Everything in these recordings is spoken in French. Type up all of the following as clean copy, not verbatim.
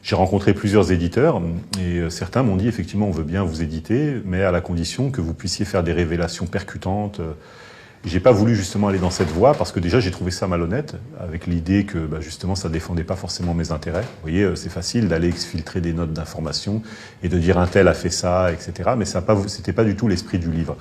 J'ai rencontré plusieurs éditeurs et certains m'ont dit effectivement on veut bien vous éditer, mais à la condition que vous puissiez faire des révélations percutantes. J'ai pas voulu justement aller dans cette voie parce que déjà j'ai trouvé ça malhonnête avec l'idée que justement ça défendait pas forcément mes intérêts. Vous voyez, c'est facile d'aller exfiltrer des notes d'information et de dire un tel a fait ça, etc. Mais c'était pas du tout l'esprit du livre.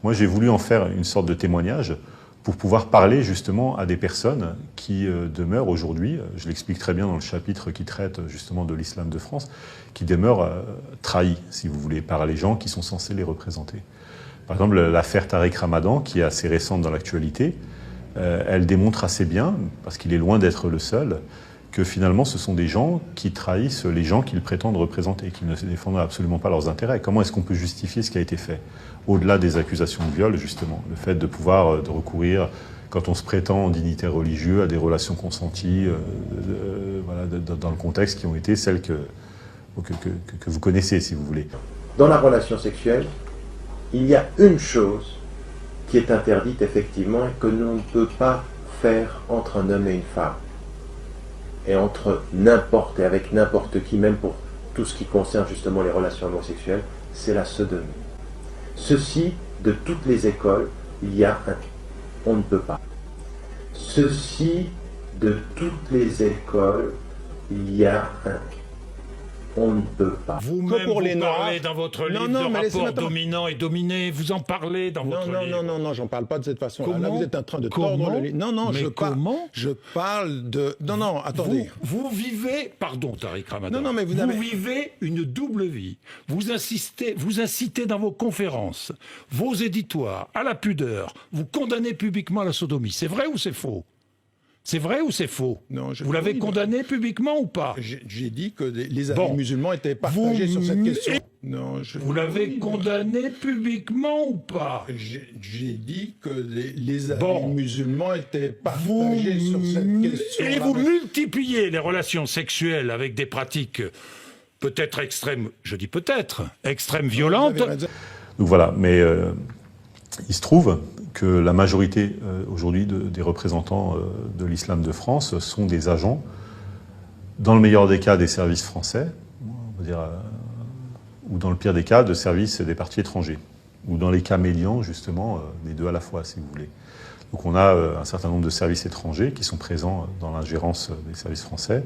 Moi j'ai voulu en faire une sorte de témoignage pour pouvoir parler justement à des personnes qui demeurent aujourd'hui, je l'explique très bien dans le chapitre qui traite justement de l'islam de France, qui demeurent trahis, si vous voulez, par les gens qui sont censés les représenter. Par exemple, l'affaire Tariq Ramadan, qui est assez récente dans l'actualité, elle démontre assez bien, parce qu'il est loin d'être le seul, que finalement ce sont des gens qui trahissent les gens qu'ils prétendent représenter, qui ne défendent absolument pas leurs intérêts. Comment est-ce qu'on peut justifier ce qui a été fait? Au-delà des accusations de viol, justement, le fait de pouvoir de recourir, quand on se prétend dignitaire religieux, à des relations consenties voilà, dans le contexte qui ont été celles que vous connaissez, si vous voulez. Dans la relation sexuelle, il y a une chose qui est interdite effectivement et que l'on ne peut pas faire entre un homme et une femme. Et entre n'importe et avec n'importe qui, même pour tout ce qui concerne justement les relations homosexuelles, c'est la sodomie. Ceci, de toutes les écoles, il y a un on ne peut pas. Ceci, de toutes les écoles, il y a un on ne peut pas. Vous-même, vous parlez dans votre livre de rapport dominant et dominé, vous en parlez dans votre livre. Non, j'en parle pas de cette façon-là. Là, vous êtes en train de tordre le livre. Non, je parle de... Non, attendez. Vous vivez, pardon Tariq Ramadan, non, mais vous vivez une double vie. Vous incitez dans vos conférences, vos éditoires, à la pudeur, vous condamnez publiquement la sodomie. C'est vrai ou c'est faux ? C'est vrai ou c'est faux? Non, vous l'avez condamné publiquement ou pas? J'ai dit que les avis musulmans étaient partagés sur cette question. Non, vous l'avez condamné publiquement ou pas? J'ai dit que les avis musulmans étaient partagés sur cette question. Et vous multipliez les relations sexuelles avec des pratiques peut-être extrêmes, je dis peut-être, extrêmes violentes. Donc voilà, mais il se trouve que la majorité aujourd'hui des représentants de l'islam de France sont des agents, dans le meilleur des cas des services français, on va dire, ou dans le pire des cas de services des partis étrangers, ou dans les cas médians justement, les deux à la fois si vous voulez. Donc on a un certain nombre de services étrangers qui sont présents dans l'ingérence des services français,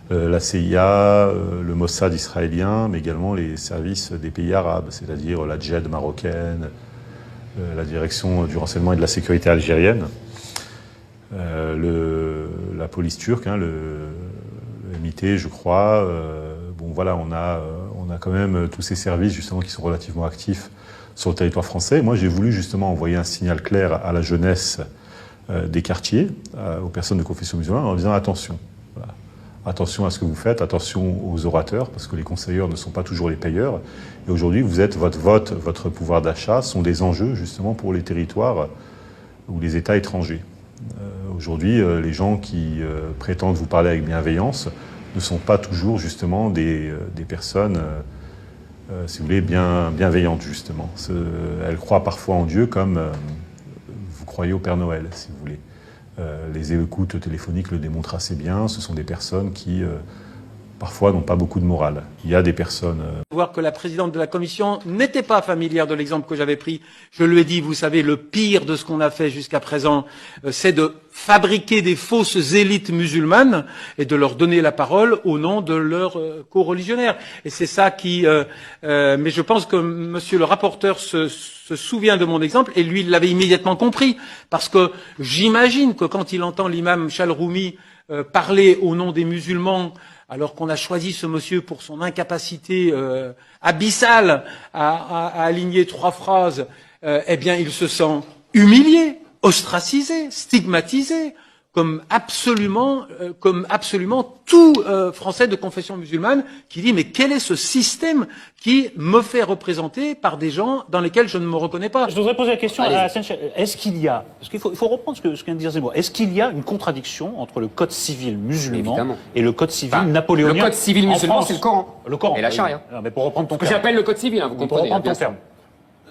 la CIA, le Mossad israélien, mais également les services des pays arabes, c'est-à-dire la Djed marocaine, la direction du renseignement et de la sécurité algérienne, la police turque, le MIT, je crois. Bon, voilà, on a quand même tous ces services justement qui sont relativement actifs sur le territoire français. Moi, j'ai voulu justement envoyer un signal clair à la jeunesse des quartiers, aux personnes de confession musulmane, en disant attention. Voilà. Attention à ce que vous faites, attention aux orateurs, parce que les conseilleurs ne sont pas toujours les payeurs. Et aujourd'hui, votre vote, votre pouvoir d'achat sont des enjeux justement pour les territoires ou les États étrangers. Aujourd'hui, les gens qui prétendent vous parler avec bienveillance ne sont pas toujours justement des personnes, si vous voulez, bienveillantes justement. Elles croient parfois en Dieu comme vous croyez au Père Noël, si vous voulez. Les écoutes téléphoniques le démontrent assez bien. Ce sont des personnes qui, parfois, n'ont pas beaucoup de morale. Il y a des personnes... Voir que la présidente de la commission n'était pas familière de l'exemple que j'avais pris. Je lui ai dit, vous savez, le pire de ce qu'on a fait jusqu'à présent, c'est de fabriquer des fausses élites musulmanes et de leur donner la parole au nom de leurs co-religionnaires. Et c'est ça qui... mais je pense que monsieur le rapporteur se souvient de mon exemple, et lui, il l'avait immédiatement compris, parce que j'imagine que quand il entend l'imam Chalroumi parler au nom des musulmans, alors qu'on a choisi ce monsieur pour son incapacité abyssale à aligner 3 phrases, eh bien, il se sent humilié, ostracisé, stigmatisé, comme absolument tout Français de confession musulmane qui dit mais quel est ce système qui me fait représenter par des gens dans lesquels je ne me reconnais pas. Je voudrais poser la question à Senchel. Est-ce qu'il y a, parce qu'il faut reprendre ce que vient de dire Zemmour, est-ce qu'il y a une contradiction entre le code civil musulman et le code civil napoléonien? Le code civil musulman, c'est le Coran. Le Coran. Et la charia. Non, mais pour reprendre ton terme. J'appelle le code civil, vous comprenez. Pour reprendre ton terme.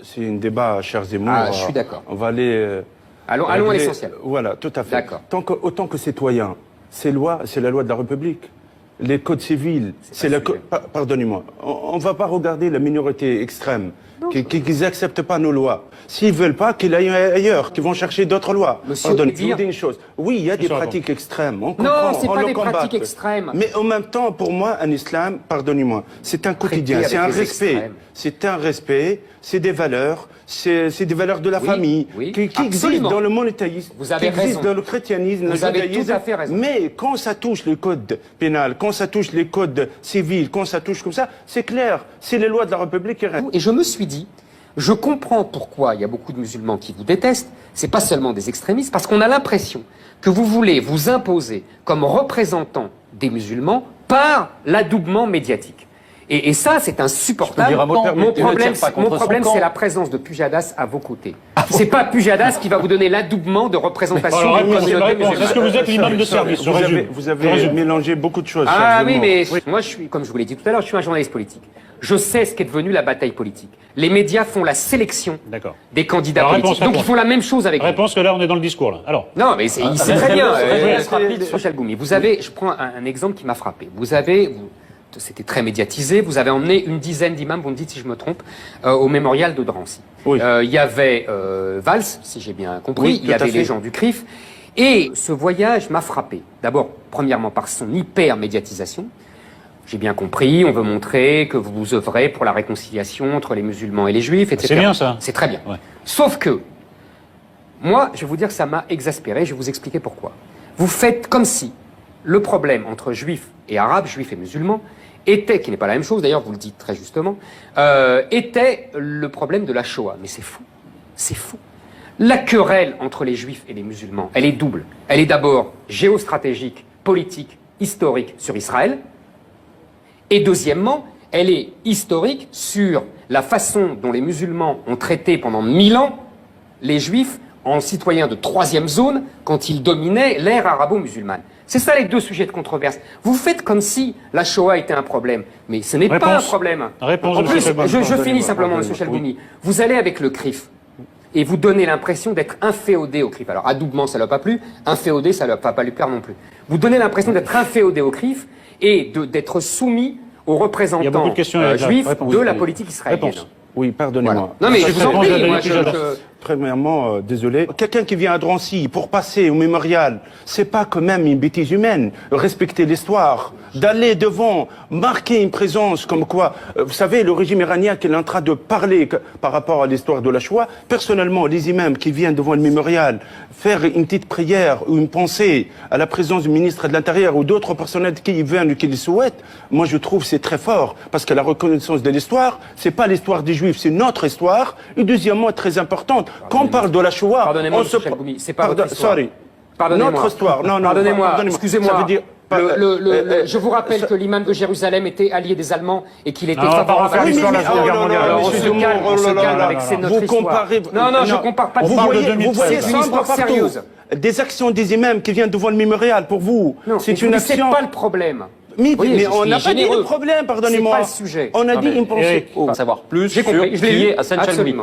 C'est un débat, cher Zemmour. Ah, je suis d'accord. On va aller... Allons à l'essentiel. Voilà, tout à fait. D'accord. Autant que citoyen, c'est la loi de la République. les codes civils, c'est le pardonnez-moi, on ne va pas regarder la minorité extrême, qu'ils n'acceptent pas nos lois. S'ils ne veulent pas, qu'ils aillent ailleurs, qu'ils vont chercher d'autres lois. Pardonnez-moi, je vous dis une chose. Oui, il y a des pratiques extrêmes. On comprend, non, c'est pas des pratiques extrêmes. Mais en même temps, pour moi, un islam, pardonnez-moi, c'est un quotidien, c'est un respect. C'est un respect, c'est des valeurs, c'est des valeurs de la famille qui existent dans le monothéisme, qui existent dans le chrétianisme, le judaïsme. Mais quand ça touche le code pénal, quand ça touche les codes civils, quand ça touche comme ça, c'est clair, c'est les lois de la République qui restent. Et je me suis dit, je comprends pourquoi il y a beaucoup de musulmans qui vous détestent, c'est pas seulement des extrémistes, parce qu'on a l'impression que vous voulez vous imposer comme représentant des musulmans par l'adoubement médiatique. Et ça, c'est insupportable. Mon problème, c'est la présence de Pujadas à vos côtés. C'est pas Pujadas qui va vous donner l'adoubement de représentation d'une communauté musulmane. Est-ce que vous êtes l'imam de service? Vous avez mélangé beaucoup de choses. Ah oui, mais moi, je suis, comme je vous l'ai dit tout à l'heure, je suis un journaliste politique. Je sais ce qu'est devenu la bataille politique. Les médias font la sélection des candidats politiques. Donc ils font la même chose avec réponse que là, on est dans le discours. Là. Alors. Non, mais c'est très bien. Social Goumi. Vous avez, je prends un exemple qui m'a frappé. C'était très médiatisé. Vous avez emmené une dizaine d'imams, vous me dites si je me trompe, au mémorial de Drancy. Oui. Il y avait Valls, si j'ai bien compris. Il y avait les gens du CRIF. Et ce voyage m'a frappé. D'abord, premièrement, par son hyper-médiatisation. J'ai bien compris, on veut montrer que vous œuvrez pour la réconciliation entre les musulmans et les juifs, etc. C'est bien ça. C'est très bien. Ouais. Sauf que, moi, je vais vous dire que ça m'a exaspéré, je vais vous expliquer pourquoi. Vous faites comme si le problème entre juifs et arabes, juifs et musulmans, était, qui n'est pas la même chose d'ailleurs, vous le dites très justement, était le problème de la Shoah. Mais c'est fou. C'est fou. La querelle entre les juifs et les musulmans, elle est double. Elle est d'abord géostratégique, politique, historique sur Israël. Et deuxièmement, elle est historique sur la façon dont les musulmans ont traité pendant 1000 ans les juifs en citoyens de troisième zone quand ils dominaient l'ère arabo-musulmane. C'est ça les deux sujets de controverse. Vous faites comme si la Shoah était un problème, mais ce n'est pas un problème. En plus, je finis simplement, M. Chalgoumi. Vous allez avec le CRIF et vous donnez l'impression d'être inféodé au CRIF. Alors, adoubement, ça ne l'a pas plu, inféodé, ça ne va pas lui plaire non plus. Vous donnez l'impression d'être inféodé au CRIF et d'être soumis aux représentants juifs de la politique israélienne. Oui, pardonnez-moi. Voilà. Non mais je vous en prie, moi Premièrement, désolé. Quelqu'un qui vient à Drancy pour passer au mémorial, c'est pas quand même une bêtise humaine. Respecter l'histoire, d'aller devant, marquer une présence comme quoi, vous savez, le régime iranien qui est en train de parler par rapport à l'histoire de la Shoah, personnellement, les imams qui viennent devant le mémorial, faire une petite prière ou une pensée à la présence du ministre de l'Intérieur ou d'autres personnels qui viennent ou qui le souhaitent, moi je trouve c'est très fort, parce que la reconnaissance de l'histoire, c'est pas l'histoire des Juifs, c'est notre histoire, et deuxièmement, très importante, quand on parle de la Shoah, on se... C'est pas votre histoire. Sorry. Notre histoire. Non, pardonnez-moi, excusez-moi. Je vous rappelle que l'imam de Jérusalem était allié des Allemands et qu'il était favorable à l'histoire de la Seconde Guerre mondiale. Alors on se calme avec notre histoire. Non, je compare pas. Vous voyez c'est une histoire sérieuse. Des actions des imams qui viennent devant le mémorial, pour vous, c'est une action... c'est pas le problème. Mais on n'a pas dit le problème, pardonnez-moi. C'est pas le sujet. On a dit une pensée. En savoir plus sur qui est Hassan Chalgoumi.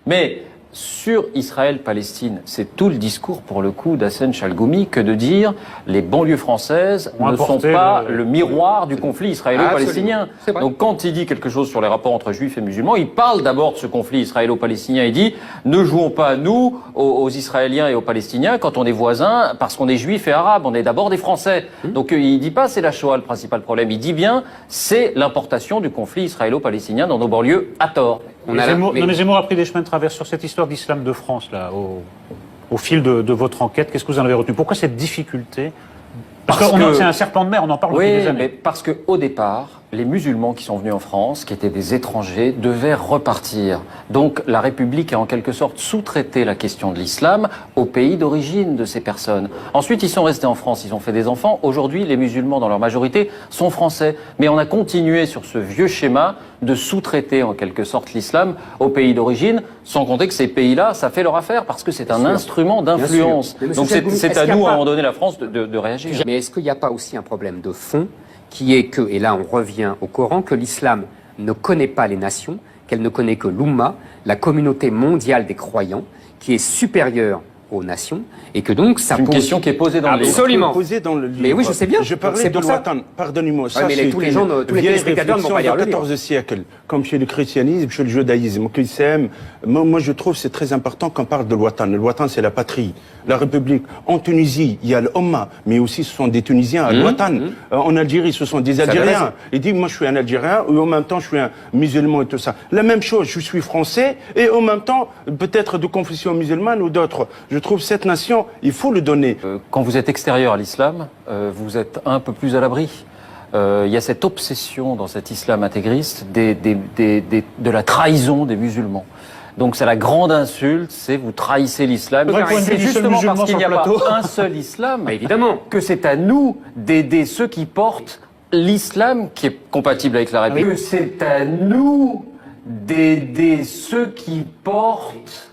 Mais sur Israël-Palestine, c'est tout le discours, pour le coup, d'Hassan Chalgoumi que de dire les banlieues françaises ne sont pas le miroir du conflit israélo-palestinien. Donc quand il dit quelque chose sur les rapports entre juifs et musulmans, il parle d'abord de ce conflit israélo-palestinien. Il dit ne jouons pas, nous, aux Israéliens et aux Palestiniens, quand on est voisins, parce qu'on est juifs et arabes, on est d'abord des Français. Donc il dit pas c'est la Shoah le principal problème, il dit bien c'est l'importation du conflit israélo-palestinien dans nos banlieues à tort. Zemmour a pris des chemins de travers sur cette histoire d'islam de France, là, au fil de votre enquête. Qu'est-ce que vous en avez retenu? Pourquoi cette difficulté? Parce que c'est un serpent de mer, on en parle depuis des années. Mais parce qu'au départ, les musulmans qui sont venus en France, qui étaient des étrangers, devaient repartir. Donc la République a en quelque sorte sous-traité la question de l'islam au pays d'origine de ces personnes. Ensuite, ils sont restés en France, ils ont fait des enfants. Aujourd'hui, les musulmans, dans leur majorité, sont français. Mais on a continué sur ce vieux schéma de sous-traiter en quelque sorte l'islam au pays d'origine, sans compter que ces pays-là, ça fait leur affaire, parce que c'est un instrument d'influence. Donc c'est à nous, à un moment donné, la France, de réagir. Mais est-ce qu'il n'y a pas aussi un problème de fond qui est que, et là on revient au Coran, que l'islam ne connaît pas les nations, qu'elle ne connaît que l'Oumma, la communauté mondiale des croyants, qui est supérieure aux nations, et que donc ça pose... une question qui est posée dans le livre. Absolument. Dans le livre. Mais oui, je sais bien. Je parlais de Watan, pardonnez-moi. Ouais, mais tous les téléspectateurs ne vont pas lire le livre. 14e siècle, comme chez le christianisme, chez le judaïsme, moi je trouve que c'est très important qu'on parle de Watan. Le Watan, c'est la patrie, la République. En Tunisie, il y a l'Omma, mais aussi ce sont des Tunisiens à Watan. En Algérie, ce sont des Algériens. Il dit, moi je suis un Algérien, et en même temps je suis un musulman et tout ça. La même chose, je suis français, et en même temps, peut-être de confession musulmane ou d'autres. Je trouve cette nation, il faut le donner. Quand vous êtes extérieur à l'islam, vous êtes un peu plus à l'abri. Il y a cette obsession dans cet islam intégriste de la trahison des musulmans. Donc c'est la grande insulte, c'est vous trahissez l'islam. C'est justement parce qu'il n'y a pas un seul islam, évidemment, que c'est à nous d'aider ceux qui portent l'islam qui est compatible avec la République. Que c'est à nous d'aider ceux qui portent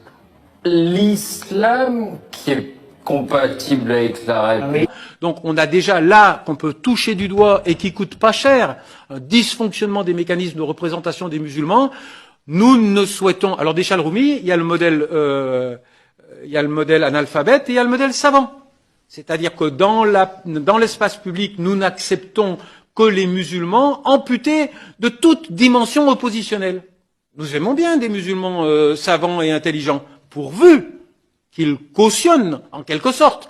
l'islam qui est compatible avec la République. Donc on a déjà là qu'on peut toucher du doigt et qui coûte pas cher un dysfonctionnement des mécanismes de représentation des musulmans. Nous ne souhaitons, alors déjà le Rumi, il y a le modèle analphabète et il y a le modèle savant. C'est-à-dire que dans l'espace public, nous n'acceptons que les musulmans amputés de toute dimension oppositionnelle. Nous aimons bien des musulmans savants et intelligents, pourvu qu'ils cautionnent, en quelque sorte,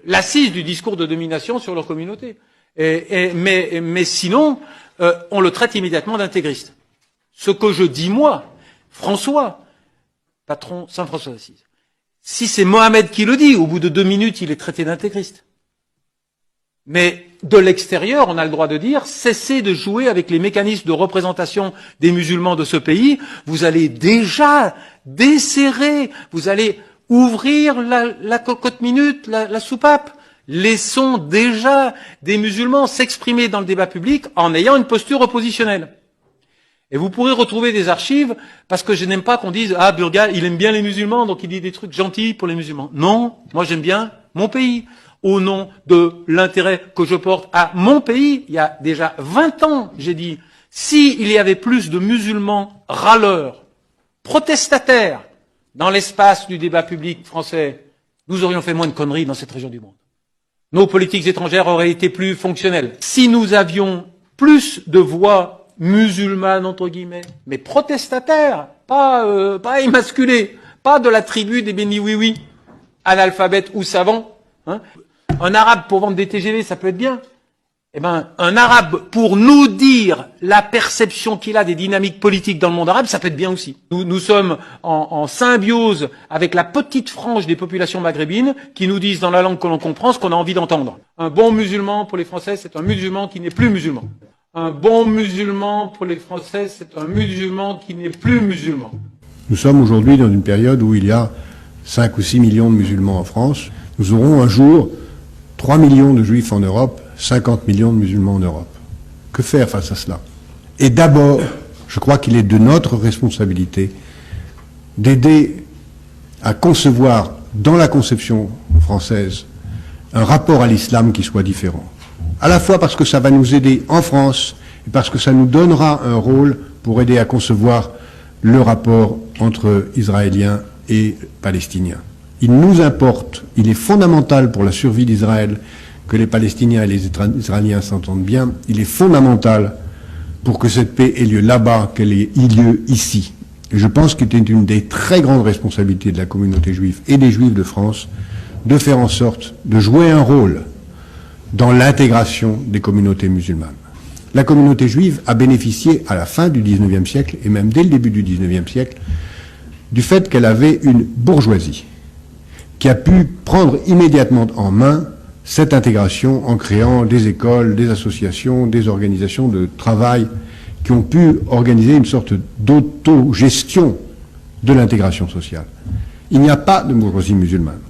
l'assise du discours de domination sur leur communauté. Mais sinon, on le traite immédiatement d'intégriste. Ce que je dis, moi, François, patron Saint-François d'Assise, si c'est Mohamed qui le dit, au bout de 2 minutes, il est traité d'intégriste. Mais de l'extérieur, on a le droit de dire, cessez de jouer avec les mécanismes de représentation des musulmans de ce pays, vous allez déjà desserrer, vous allez ouvrir la cocotte minute, la soupape. Laissons déjà des musulmans s'exprimer dans le débat public en ayant une posture oppositionnelle. Et vous pourrez retrouver des archives, parce que je n'aime pas qu'on dise « Ah, Burgal, il aime bien les musulmans, donc il dit des trucs gentils pour les musulmans. » Non, moi j'aime bien mon pays. Au nom de l'intérêt que je porte à mon pays, il y a déjà 20 ans, j'ai dit, s'il y avait plus de musulmans râleurs, protestataires, dans l'espace du débat public français, nous aurions fait moins de conneries dans cette région du monde. Nos politiques étrangères auraient été plus fonctionnelles. Si nous avions plus de voix musulmanes, entre guillemets, mais protestataires, pas émasculées, pas de la tribu des bénis oui-oui, analphabètes ou savants. Hein. Un arabe pour vendre des TGV, ça peut être bien. Eh ben, un arabe pour nous dire la perception qu'il a des dynamiques politiques dans le monde arabe, ça peut être bien aussi. Nous sommes en symbiose avec la petite frange des populations maghrébines qui nous disent dans la langue que l'on comprend ce qu'on a envie d'entendre. Un bon musulman pour les Français, c'est un musulman qui n'est plus musulman. Un bon musulman pour les Français, c'est un musulman qui n'est plus musulman. Nous sommes aujourd'hui dans une période où il y a 5 ou 6 millions de musulmans en France. Nous aurons un jour 3 millions de juifs en Europe, 50 millions de musulmans en Europe. Que faire face à cela? Et d'abord, je crois qu'il est de notre responsabilité d'aider à concevoir, dans la conception française, un rapport à l'islam qui soit différent. À la fois parce que ça va nous aider en France, et parce que ça nous donnera un rôle pour aider à concevoir le rapport entre Israéliens et Palestiniens. Il nous importe, il est fondamental pour la survie d'Israël que les Palestiniens et les Israéliens s'entendent bien. Il est fondamental pour que cette paix ait lieu là-bas, qu'elle ait lieu ici. Et je pense qu'il est une des très grandes responsabilités de la communauté juive et des Juifs de France de faire en sorte de jouer un rôle dans l'intégration des communautés musulmanes. La communauté juive a bénéficié à la fin du XIXe siècle, et même dès le début du XIXe siècle, du fait qu'elle avait une bourgeoisie qui a pu prendre immédiatement en main cette intégration en créant des écoles, des associations, des organisations de travail qui ont pu organiser une sorte d'autogestion de l'intégration sociale. Il n'y a pas de bourgeoisie musulmane.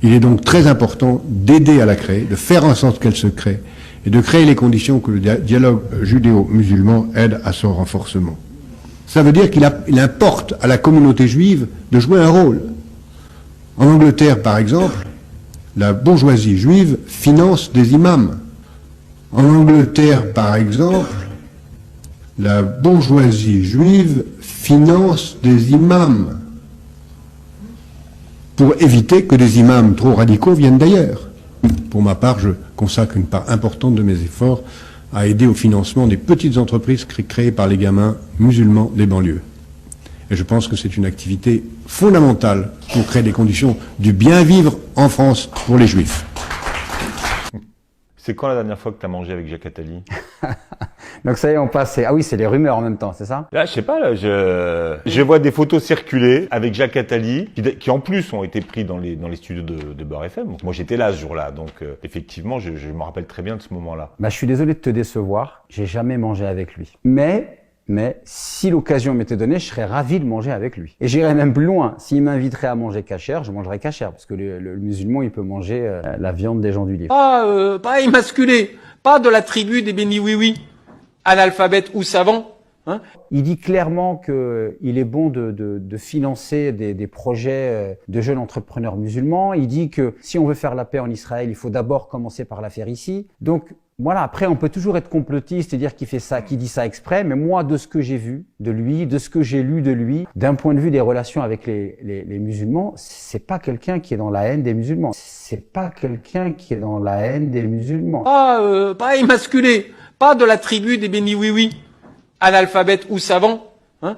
Il est donc très important d'aider à la créer, de faire en sorte qu'elle se crée et de créer les conditions que le dialogue judéo-musulman aide à son renforcement. Ça veut dire qu'il importe à la communauté juive de jouer un rôle. En Angleterre, par exemple, la bourgeoisie juive finance des imams. En Angleterre, par exemple, la bourgeoisie juive finance des imams pour éviter que des imams trop radicaux viennent d'ailleurs. Pour ma part, je consacre une part importante de mes efforts à aider au financement des petites entreprises créées par les gamins musulmans des banlieues. Et je pense que c'est une activité fondamentale pour créer des conditions du bien vivre en France pour les juifs. C'est quand la dernière fois que tu as mangé avec Jacques Attali? Donc ça y est, on passe. Ah oui, c'est les rumeurs en même temps, c'est ça? Là, je sais pas, là, je vois des photos circuler avec Jacques Attali, qui en plus ont été pris dans les studios de Beurre FM. Moi, j'étais là ce jour-là, donc effectivement, je me rappelle très bien de ce moment-là. Bah, je suis désolé de te décevoir. J'ai jamais mangé avec lui. Mais si l'occasion m'était donnée, je serais ravi de manger avec lui. Et j'irais même plus loin. S'il m'inviterait à manger kasher, je mangerais kasher, parce que le musulman, il peut manger la viande des gens du livre. Pas émasculé, pas de la tribu des bénis oui-oui, analphabètes ou savants. Hein. Il dit clairement qu'il est bon de financer des projets de jeunes entrepreneurs musulmans. Il dit que si on veut faire la paix en Israël, il faut d'abord commencer par la faire ici. Donc, voilà, après, on peut toujours être complotiste et dire qu'il fait ça, qu'il dit ça exprès, mais moi, de ce que j'ai vu de lui, de ce que j'ai lu de lui, d'un point de vue des relations avec les musulmans, c'est pas quelqu'un qui est dans la haine des musulmans. C'est pas quelqu'un qui est dans la haine des musulmans. Pas émasculé, pas de la tribu des bénis oui-oui, analphabètes ou savants. Hein.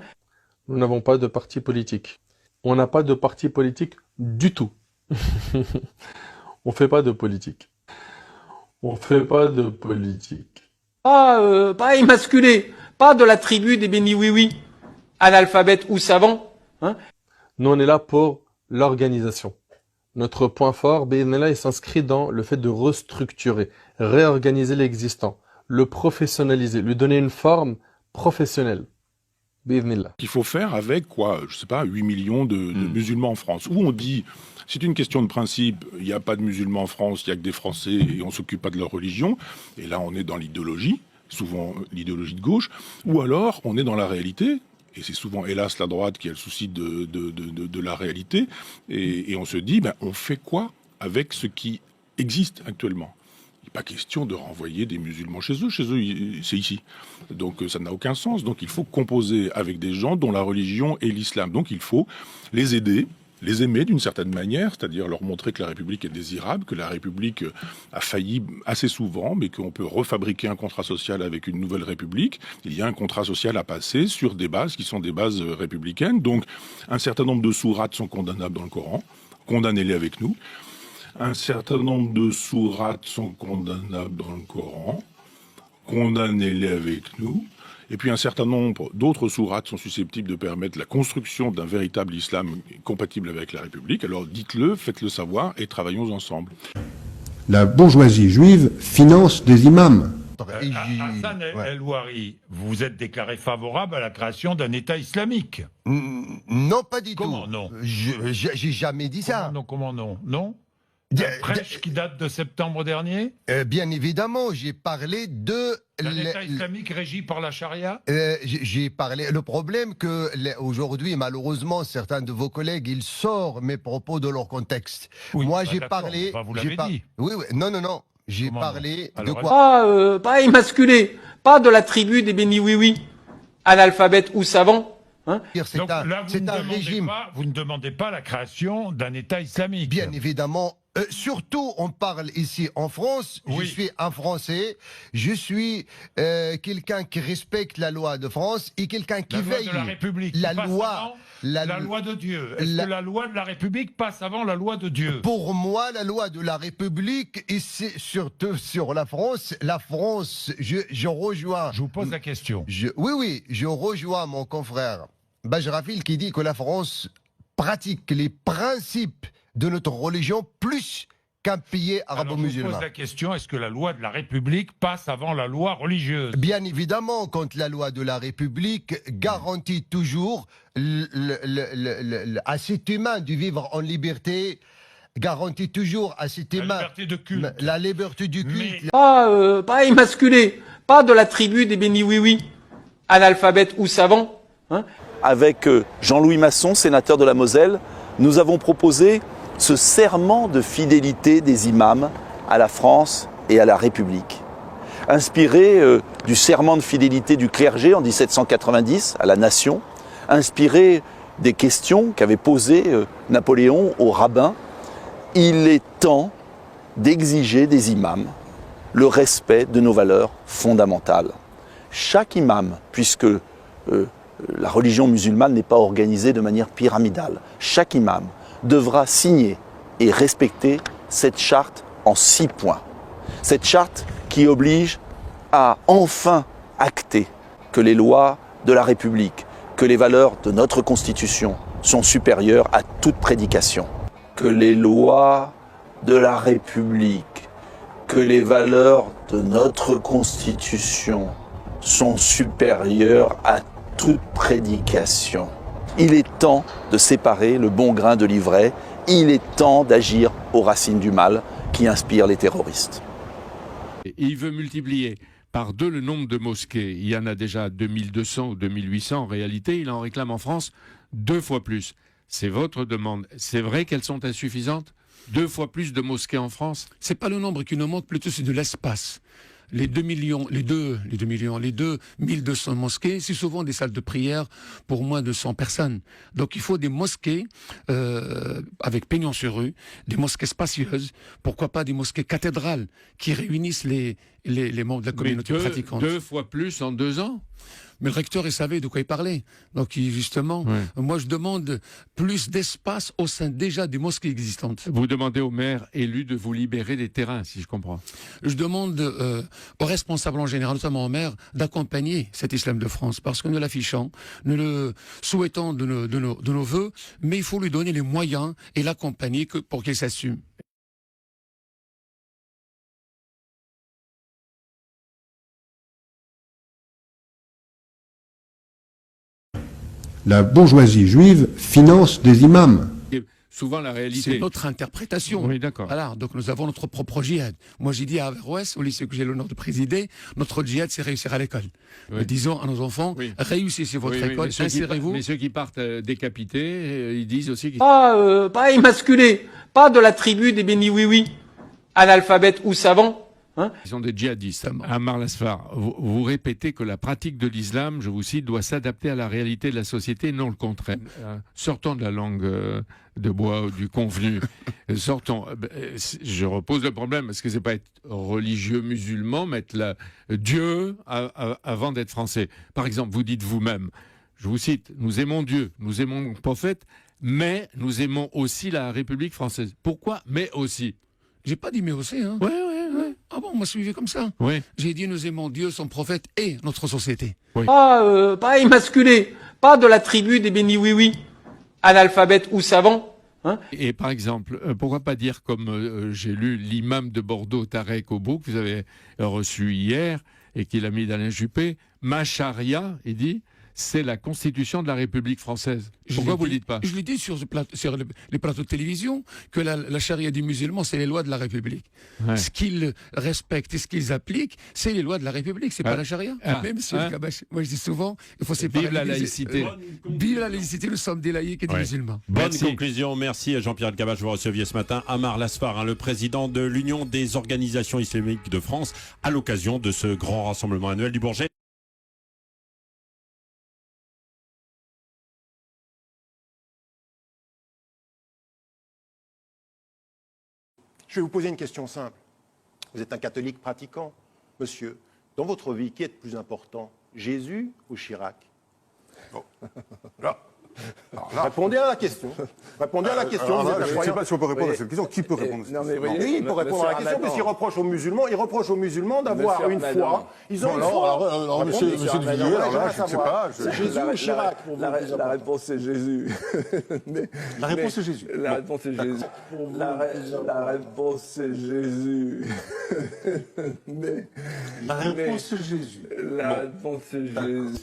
Nous n'avons pas de parti politique. On n'a pas de parti politique du tout. On fait pas de politique. On fait pas de politique. Pas émasculé, pas de la tribu des bénis oui-oui, analphabètes ou savants. Hein. Nous, on est là pour l'organisation. Notre point fort, Bénéla, il s'inscrit dans le fait de restructurer, réorganiser l'existant, le professionnaliser, lui donner une forme professionnelle. Il faut faire avec, je sais pas, 8 millions de musulmans en France. Où on dit, c'est une question de principe, il n'y a pas de musulmans en France, il n'y a que des Français et on ne s'occupe pas de leur religion. Et là, on est dans l'idéologie, souvent l'idéologie de gauche. Ou alors, on est dans la réalité. Et c'est souvent, hélas, la droite qui a le souci de la réalité. Et on se dit, on fait quoi avec ce qui existe actuellement ? Il n'est pas question de renvoyer des musulmans chez eux. Chez eux, c'est ici. Donc ça n'a aucun sens. Donc il faut composer avec des gens dont la religion est l'islam. Donc il faut les aider, les aimer d'une certaine manière, c'est-à-dire leur montrer que la République est désirable, que la République a failli assez souvent, mais qu'on peut refabriquer un contrat social avec une nouvelle République. Il y a un contrat social à passer sur des bases qui sont des bases républicaines. Donc un certain nombre de sourates sont condamnables dans le Coran. Condamnez-les avec nous. Un certain nombre de sourates sont condamnables dans le Coran. Condamnez-les avec nous. Et puis un certain nombre d'autres sourates sont susceptibles de permettre la construction d'un véritable islam compatible avec la République. Alors dites-le, faites-le savoir et travaillons ensemble. La bourgeoisie juive finance des imams. Hassan El-Ouari, vous vous êtes déclaré favorable à la création d'un État islamique? Non, pas du tout. Comment non? J'ai jamais dit ça. Comment non? Non? Prêche qui date de septembre dernier? Bien évidemment, j'ai parlé de... D'un État islamique régi par la charia? J'ai parlé... Le problème que aujourd'hui, malheureusement, certains de vos collègues, ils sortent mes propos de leur contexte. Oui, moi, j'ai parlé... Enfin, vous l'avez dit. Oui. Non. J'ai parlé de quoi? Pas émasculé, pas de la tribu des bénis oui-oui, analphabètes ou savants. Hein. Donc là, vous ne demandez pas la création d'un État islamique. Bien évidemment. Surtout, on parle ici en France. Oui. Je suis un Français. Je suis quelqu'un qui respecte la loi de France et quelqu'un qui veille. La loi de la République. La loi de Dieu. Est-ce que la loi de la République passe avant la loi de Dieu? Pour moi, la loi de la République, et c'est surtout sur la France. La France, je rejoins. Je vous pose la question. Oui, je rejoins mon confrère Bajrafil qui dit que la France pratique les principes de notre religion plus qu'un pays arabo-musulman. Je pose la question, est-ce que la loi de la République passe avant la loi religieuse? Bien évidemment, quand la loi de la République garantit toujours à cet humain de vivre en liberté, garantit toujours à cet humain la liberté du culte. Pas émasculé, pas de la tribu des bénis oui-oui, analphabètes ou savants. Hein. Avec Jean-Louis Masson, sénateur de la Moselle, nous avons proposé ce serment de fidélité des imams à la France et à la République. Inspiré du serment de fidélité du clergé en 1790 à la nation, inspiré des questions qu'avait posées Napoléon aux rabbins. Il est temps d'exiger des imams le respect de nos valeurs fondamentales. Chaque imam, puisque la religion musulmane n'est pas organisée de manière pyramidale, chaque imam devra signer et respecter cette charte en 6 points. Cette charte qui oblige à enfin acter que les lois de la République, que les valeurs de notre Constitution sont supérieures à toute prédication. Que les lois de la République, que les valeurs de notre Constitution sont supérieures à toute prédication. Il est temps de séparer le bon grain de l'ivraie. Il est temps d'agir aux racines du mal qui inspirent les terroristes. Et il veut multiplier par 2 le nombre de mosquées. Il y en a déjà 2200 ou 2800 en réalité. Il en réclame en France 2 fois plus. C'est votre demande. C'est vrai qu'elles sont insuffisantes? 2 fois plus de mosquées en France? C'est pas le nombre qui nous manque, plutôt c'est de l'espace. Les 2200 mosquées, c'est souvent des salles de prière pour moins de 100 personnes. Donc il faut des mosquées avec pignon sur rue, des mosquées spacieuses, pourquoi pas des mosquées cathédrales qui réunissent les membres de la communauté pratiquante. 2 fois plus en 2 ans? Mais le recteur, il savait de quoi il parlait. Donc, justement, moi, je demande plus d'espace au sein déjà des mosquées existantes. Vous demandez au maire élu de vous libérer des terrains, si je comprends. Je demande aux responsables en général, notamment au maire, d'accompagner cet islam de France, parce que nous l'affichons, nous le souhaitons de nos voeux, mais il faut lui donner les moyens et l'accompagner pour qu'il s'assume. La bourgeoisie juive finance des imams. Et souvent la réalité. C'est notre interprétation. Oui, d'accord. Voilà, donc nous avons notre propre djihad. Moi, j'ai dit à Averroès, au lycée que j'ai l'honneur de présider, notre djihad, c'est réussir à l'école. Oui. Disons à nos enfants, réussissez votre école, insérez-vous. Mais ceux qui partent décapités, ils disent aussi qu'ils... Pas émasculés, pas de la tribu des béni oui-oui, analphabètes ou savants. Ils sont des djihadistes. Ammar Lasfar, vous répétez que la pratique de l'islam, je vous cite, doit s'adapter à la réalité de la société, non le contraire. Sortons de la langue de bois ou du convenu. Sortons. Je repose le problème, parce que c'est pas être religieux musulman, mais être Dieu avant d'être français. Par exemple, vous dites vous-même, je vous cite, nous aimons Dieu, nous aimons le prophète, mais nous aimons aussi la République française. Pourquoi mais aussi? J'ai pas dit mais aussi, hein. Ouais. Ah bon, on m'a suivi comme ça. Oui. J'ai dit nous aimons Dieu, son prophète et notre société. Oui. Pas émasculés, pas de la tribu des béni oui-oui, analphabètes ou savants. Et par exemple, pourquoi pas dire comme j'ai lu l'imam de Bordeaux, Tarek Obo, que vous avez reçu hier et qu'il a mis d'Alain Juppé, ma charia, il dit, c'est la constitution de la République française. Pourquoi vous ne le dites pas? Je l'ai dit sur les plateaux de télévision que la charia des musulmans, c'est les lois de la République. Ouais. Ce qu'ils respectent et ce qu'ils appliquent, c'est les lois de la République, c'est pas la charia. Même si moi je dis souvent, il faut séparer la laïcité. Vive la laïcité, nous sommes des laïcs et des musulmans. Bonne conclusion, merci Jean-Pierre Elkabbach. Vous receviez ce matin Ammar Lasfar, le président de l'Union des organisations islamiques de France, à l'occasion de ce grand rassemblement annuel du Bourget. Je vais vous poser une question simple. Vous êtes un catholique pratiquant, monsieur. Dans votre vie, qui est plus important, Jésus ou Chirac? Bon. Répondez à la question. Répondez à la question. Je ne sais pas si on peut répondre à cette question. Qui peut répondre à cette question? Oui, il peut répondre à la question, puisqu'il reproche aux musulmans d'avoir une foi. Ils ont une foi. Alors, monsieur de Villiers, je ne sais pas. Jésus ou Chirac pour vous? La réponse est Jésus. La réponse est Jésus. La réponse est Jésus. La réponse est Jésus. La réponse est Jésus. La réponse est Jésus.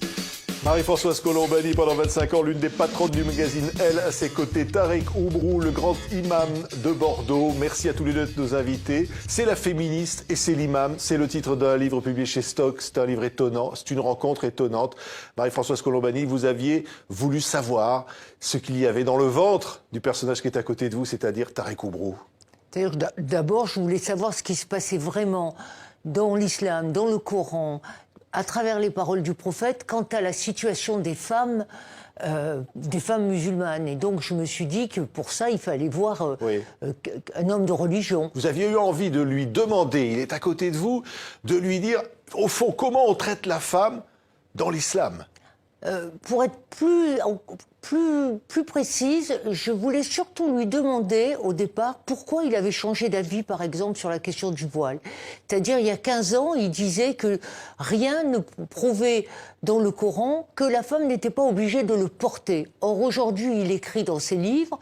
Marie-Françoise Colombani, pendant 25 ans, l'une des patronnes du magazine Elle, à ses côtés, Tarek Oubrou, le grand imam de Bordeaux. Merci à tous les deux de nos invités. C'est la féministe et c'est l'imam. C'est le titre d'un livre publié chez Stock. C'est un livre étonnant. C'est une rencontre étonnante. Marie-Françoise Colombani, vous aviez voulu savoir ce qu'il y avait dans le ventre du personnage qui est à côté de vous, c'est-à-dire Tarek Oubrou. D'abord, je voulais savoir ce qui se passait vraiment dans l'islam, dans le Coran, à travers les paroles du prophète, quant à la situation des femmes musulmanes. Et donc je me suis dit que pour ça, il fallait voir un homme de religion. Vous aviez eu envie de lui demander, il est à côté de vous, de lui dire, au fond, comment on traite la femme dans l'islam? Pour être plus précise, je voulais surtout lui demander au départ pourquoi il avait changé d'avis, par exemple, sur la question du voile. C'est-à-dire, il y a 15 ans, il disait que rien ne prouvait dans le Coran que la femme n'était pas obligée de le porter. Or, aujourd'hui, il écrit dans ses livres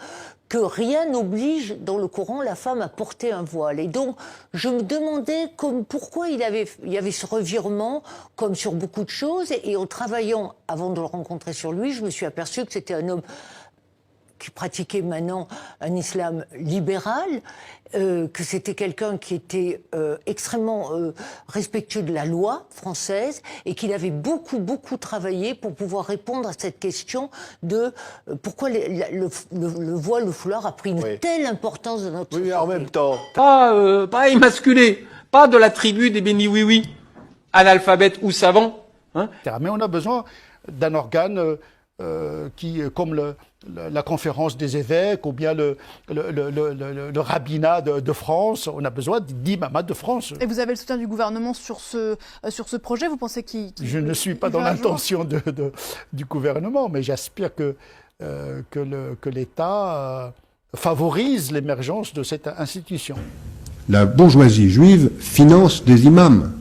que rien n'oblige dans le Coran la femme à porter un voile. Et donc, je me demandais pourquoi il y avait ce revirement, comme sur beaucoup de choses. Et en travaillant, avant de le rencontrer sur lui, je me suis aperçu que c'était un homme qui pratiquait maintenant un islam libéral, que c'était quelqu'un qui était extrêmement respectueux de la loi française et qu'il avait beaucoup travaillé pour pouvoir répondre à cette question de pourquoi le voile, le foulard a pris une telle importance dans notre société. Oui, mais en même temps... Pas émasculé, pas de la tribu des bénis oui-oui, analphabètes ou savants. Hein. Mais on a besoin d'un organe comme la conférence des évêques ou bien le rabbinat de France. On a besoin d'imamats de France. Et vous avez le soutien du gouvernement sur ce projet? Vous pensez qu'il Je ne suis pas dans l'intention du gouvernement, mais j'aspire que l'État favorise l'émergence de cette institution. La bourgeoisie juive finance des imams.